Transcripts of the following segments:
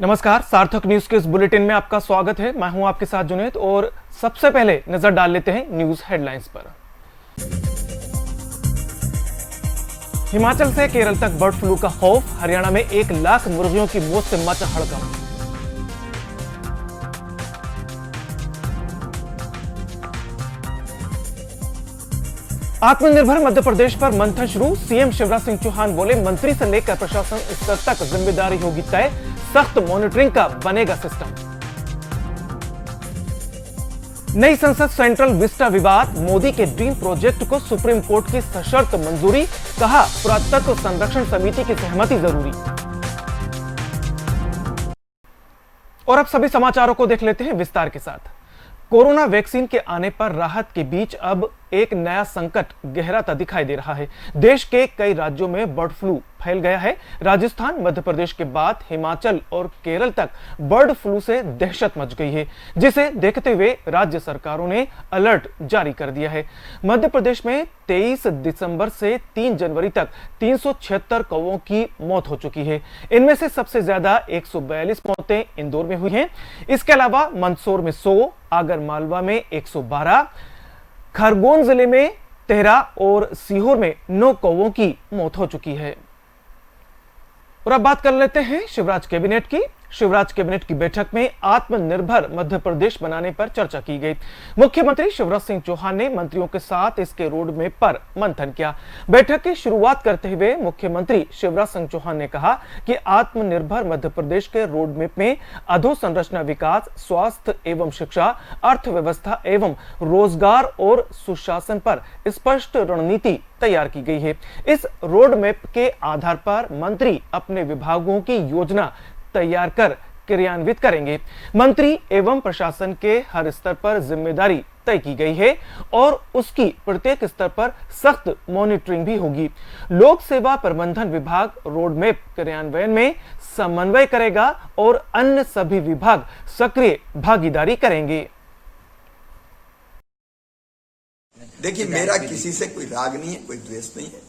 नमस्कार, सार्थक न्यूज के इस बुलेटिन में आपका स्वागत है। मैं हूं आपके साथ जुनेद और सबसे पहले नजर डाल लेते हैं न्यूज हेडलाइंस पर। हिमाचल से केरल तक बर्ड फ्लू का खौफ, हरियाणा में 1 लाख मुर्गियों की मौत से मचा हड़कंप। आत्मनिर्भर मध्य प्रदेश पर मंथन शुरू, सीएम शिवराज सिंह चौहान बोले मंत्री से लेकर प्रशासन स्तर तक जिम्मेदारी होगी तय, सख्त मॉनिटरिंग का बनेगा सिस्टम। नई संसद सेंट्रल विस्टा विवाद, मोदी के ड्रीम प्रोजेक्ट को सुप्रीम कोर्ट की सशर्त मंजूरी, कहा पुरातत्व संरक्षण समिति की सहमति जरूरी। और अब सभी समाचारों को देख लेते हैं विस्तार के साथ। कोरोना वैक्सीन के आने पर राहत के बीच अब एक नया संकट गहराता दिखाई दे रहा है। देश के कई राज्यों में बर्ड फ्लू फैल गया है। राजस्थान, मध्य प्रदेश के बाद हिमाचल और केरल तक बर्ड फ्लू से दहशत मच गई है, जिसे देखते हुए राज्य सरकारों ने अलर्ट जारी कर दिया है। मध्य प्रदेश में 23 दिसंबर से 3 जनवरी तक 376 कौवों की मौत हो चुकी है। इनमें से सबसे ज्यादा 142 मौतें इंदौर में हुई हैं। इसके अलावा मंदसौर में 100, आगर मालवा में 112, खरगोन जिले में 13 और सीहोर में 9 कौवों की मौत हो चुकी है। और अब बात कर लेते हैं शिवराज कैबिनेट की। शिवराज कैबिनेट की बैठक में आत्मनिर्भर मध्य प्रदेश बनाने पर चर्चा की गई। मुख्यमंत्री शिवराज सिंह चौहान ने मंत्रियों के साथ इसके रोड मैप पर मंथन किया। बैठक की शुरुआत करते हुए मुख्यमंत्री शिवराज सिंह चौहान ने कहा कि आत्मनिर्भर मध्य प्रदेश के रोड मैप में अधोसंरचना विकास, स्वास्थ्य एवं शिक्षा, अर्थव्यवस्था एवं रोजगार और सुशासन पर स्पष्ट रणनीति तैयार की गई है। इस रोड मैप के आधार पर मंत्री अपने विभागों की योजना तैयार कर क्रियान्वित करेंगे। मंत्री एवं प्रशासन के हर स्तर पर जिम्मेदारी तय की गई है और उसकी प्रत्येक स्तर पर सख्त मॉनिटरिंग भी होगी। लोक सेवा प्रबंधन विभाग रोड मैप क्रियान्वयन में समन्वय करेगा और अन्य सभी विभाग सक्रिय भागीदारी करेंगे। देखिए, मेरा किसी से कोई राग नहीं है, कोई द्वेष नहीं है।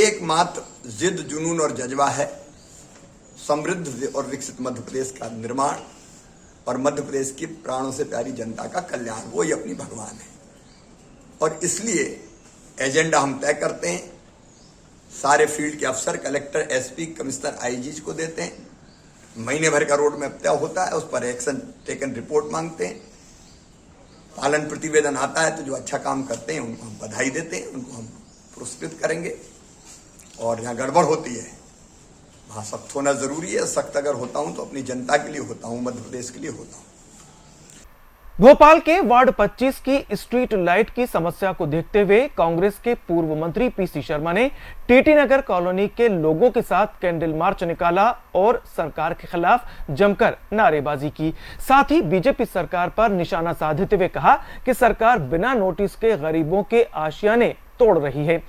एकमात्र जिद, जुनून और जज्बा है समृद्ध और विकसित मध्य प्रदेश का निर्माण और मध्य प्रदेश की प्राणों से प्यारी जनता का कल्याण। वो ही अपनी भगवान है और इसलिए एजेंडा हम तय करते हैं। सारे फील्ड के अफसर, कलेक्टर, एसपी, कमिश्नर, आईजी को देते हैं। महीने भर का रोड मैप तय होता है, उस पर एक्शन टेकन रिपोर्ट मांगते हैं। पालन प्रतिवेदन आता है तो जो अच्छा काम करते हैं उनको हम बधाई देते हैं, उनको हम पुरस्कृत करेंगे। और जहाँ गड़बड़ होती है वहाँ सख्त होना जरूरी है। सख्त अगर होता हूं तो अपनी जनता के लिए होता हूं, मध्य प्रदेश के लिए होता हूं। भोपाल के वार्ड 25 की स्ट्रीट लाइट की समस्या को देखते हुए कांग्रेस के पूर्व मंत्री पीसी शर्मा ने टीटी नगर कॉलोनी के लोगों के साथ कैंडल मार्च निकाला और सरकार के खिलाफ जमकर नारेबाजी की। साथ ही बीजेपी सरकार पर निशाना साधते हुए कहा कि सरकार बिना नोटिस के गरीबों के आशियाने तोड़ रही है।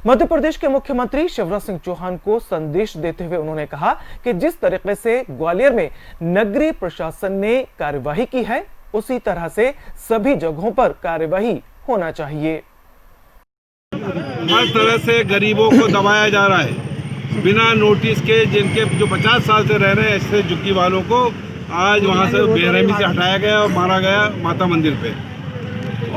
मध्य प्रदेश के मुख्यमंत्री शिवराज सिंह चौहान को संदेश देते हुए उन्होंने कहा कि जिस तरीके से ग्वालियर में नगरीय प्रशासन ने कार्यवाही की है, उसी तरह से सभी जगहों पर कार्यवाही होना चाहिए। हर तरह से गरीबों को दबाया जा रहा है बिना नोटिस के। जिनके जो 50 साल से रह रहे हैं ऐसे झुग्गी वालों को आज वहां से बेरहमी से हटाया गया और मारा गया माता मंदिर पे।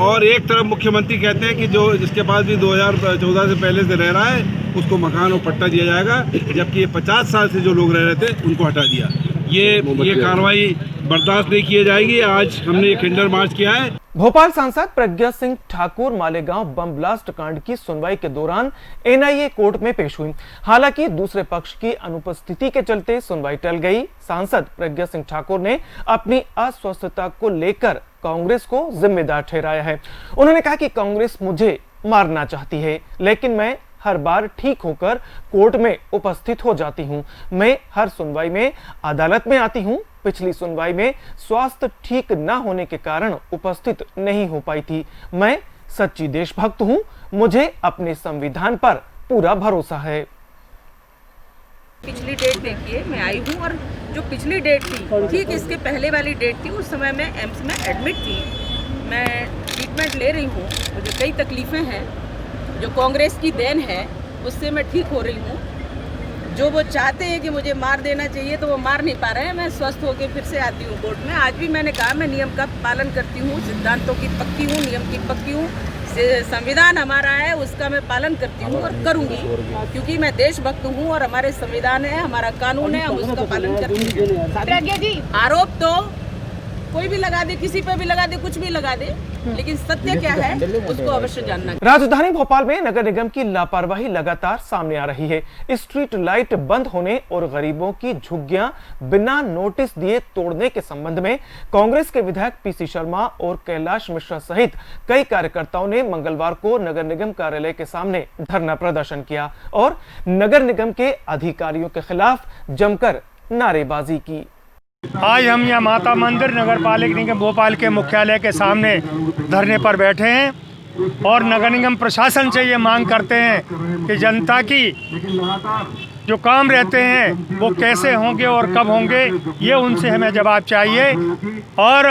और एक तरफ मुख्यमंत्री कहते हैं कि जो जिसके पास भी 2014 से पहले से रह रहा है उसको मकान और पट्टा दिया जाएगा, जबकि ये 50 साल से जो लोग रह रहे थे उनको हटा दिया। ये कार्रवाई बर्दाश्त नहीं की जाएगी। आज हमने ये कैंडल मार्च किया है। भोपाल सांसद प्रज्ञा सिंह ठाकुर मालेगांव बम ब्लास्ट कांड की सुनवाई के दौरान एनआईए कोर्ट में पेश हुई। हालांकि दूसरे पक्ष की अनुपस्थिति के चलते सुनवाई टल गई। सांसद प्रज्ञा सिंह ठाकुर ने अपनी अस्वस्थता को लेकर कांग्रेस को जिम्मेदार ठहराया है। उन्होंने कहा कि कांग्रेस मुझे मारना चाहती है, लेकिन मैं हर बार ठीक होकर कोर्ट में उपस्थित हो जाती हूं। मैं हर सुनवाई में अदालत में आती हूं। पिछली सुनवाई में स्वास्थ्य ठीक न होने के कारण उपस्थित नहीं हो पाई थी। मैं सच्ची देशभक्त हूं। मुझे अपने संविधान पर पूरा भरोसा है। पिछली डेट देखिए, मैं आई हूँ और जो पिछली डेट थी, ठीक इसके पहले वाली डेट थी, उस समय मैं एम्स में एडमिट थी। मैं ट्रीटमेंट ले रही हूँ। मुझे कई तकलीफ़ें हैं, जो कांग्रेस की देन है उससे मैं ठीक हो रही हूँ। जो वो चाहते हैं कि मुझे मार देना चाहिए तो वो मार नहीं पा रहे हैं। मैं स्वस्थ होकर फिर से आती हूँ कोर्ट में। आज भी मैंने कहा मैं नियम का पालन करती हूँ, सिद्धांतों की पक्की हूँ, नियम की पक्की हूँ। संविधान हमारा है, उसका मैं पालन करती हूँ और करूँगी, क्योंकि मैं देशभक्त हूँ और हमारे संविधान है, हमारा कानून है, हम उसका पालन करते हैं। प्रज्ञा जी, आरोप तो कोई भी लगा दे, किसी पर भी लगा दे, कुछ भी लगा दे, लेकिन सत्य क्या है उसको अवश्य जानना। राजधानी भोपाल में नगर निगम की लापरवाही लगातार सामने आ रही है। स्ट्रीट लाइट बंद होने और गरीबों की झुग्गियां बिना नोटिस दिए तोड़ने के संबंध में कांग्रेस के विधायक पीसी शर्मा और कैलाश मिश्रा सहित कई कार्यकर्ताओं ने मंगलवार को नगर निगम कार्यालय के सामने धरना प्रदर्शन किया और नगर निगम के अधिकारियों के खिलाफ जमकर नारेबाजी की। आज हम यहाँ माता मंदिर नगर पालिका निगम भोपाल के मुख्यालय के सामने धरने पर बैठे हैं और नगर निगम प्रशासन से ये मांग करते हैं कि जनता की जो काम रहते हैं वो कैसे होंगे और कब होंगे, ये उनसे हमें जवाब चाहिए। और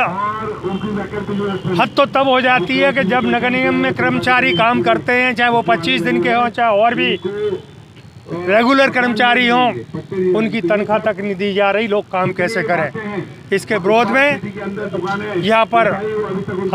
हद तो तब हो जाती है कि जब नगर निगम में कर्मचारी काम करते हैं, चाहे वो 25 दिन के हों, चाहे और भी रेगुलर कर्मचारी हों, उनकी तनख्वाह तक नहीं दी जा रही। लोग काम कैसे करें? इसके विरोध में यहाँ पर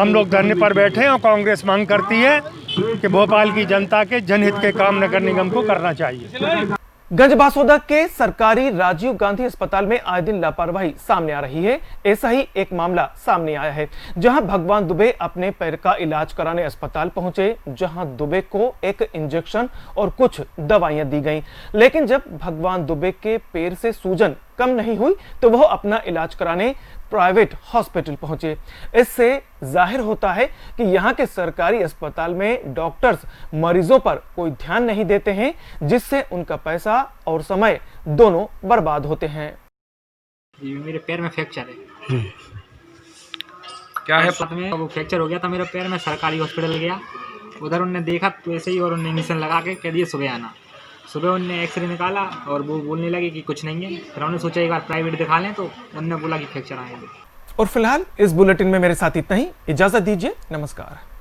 हम लोग धरने पर बैठे हैं और कांग्रेस मांग करती है कि भोपाल की जनता के जनहित के काम नगर निगम को करना चाहिए। गंजबासौदा के सरकारी राजीव गांधी अस्पताल में आए दिन लापरवाही सामने आ रही है। ऐसा ही एक मामला सामने आया है, जहां भगवान दुबे अपने पैर का इलाज कराने अस्पताल पहुंचे, जहां दुबे को एक इंजेक्शन और कुछ दवाइयां दी गईं। लेकिन जब भगवान दुबे के पैर से सूजन कम नहीं हुई तो वह अपना इलाज कराने प्राइवेट हॉस्पिटल पहुंचे। इससे जाहिर होता है कि यहाँ के सरकारी अस्पताल में डॉक्टर्स मरीजों पर कोई ध्यान नहीं देते हैं, जिससे उनका पैसा और समय दोनों बर्बाद होते हैं। मेरे पैर में फ्रैक्चर है। क्या है? वो फ्रैक्चर हो गया था मेरे पैर में। सरकारी हॉस्पिटल गया, उधर उन्होंने देखा तो ऐसे ही और उन्होंने इंजेक्शन लगा के कह दिया सुबह आना। सुबह उन्होंने एक्सरे निकाला और वो बोलने लगे कि कुछ नहीं है। फिर उन्होंने सोचा एक बार प्राइवेट दिखा लें, तो उन्होंने बोला कि फ्रैक्चर आएंगे। और फिलहाल इस बुलेटिन में मेरे साथ इतना ही। इजाजत दीजिए, नमस्कार।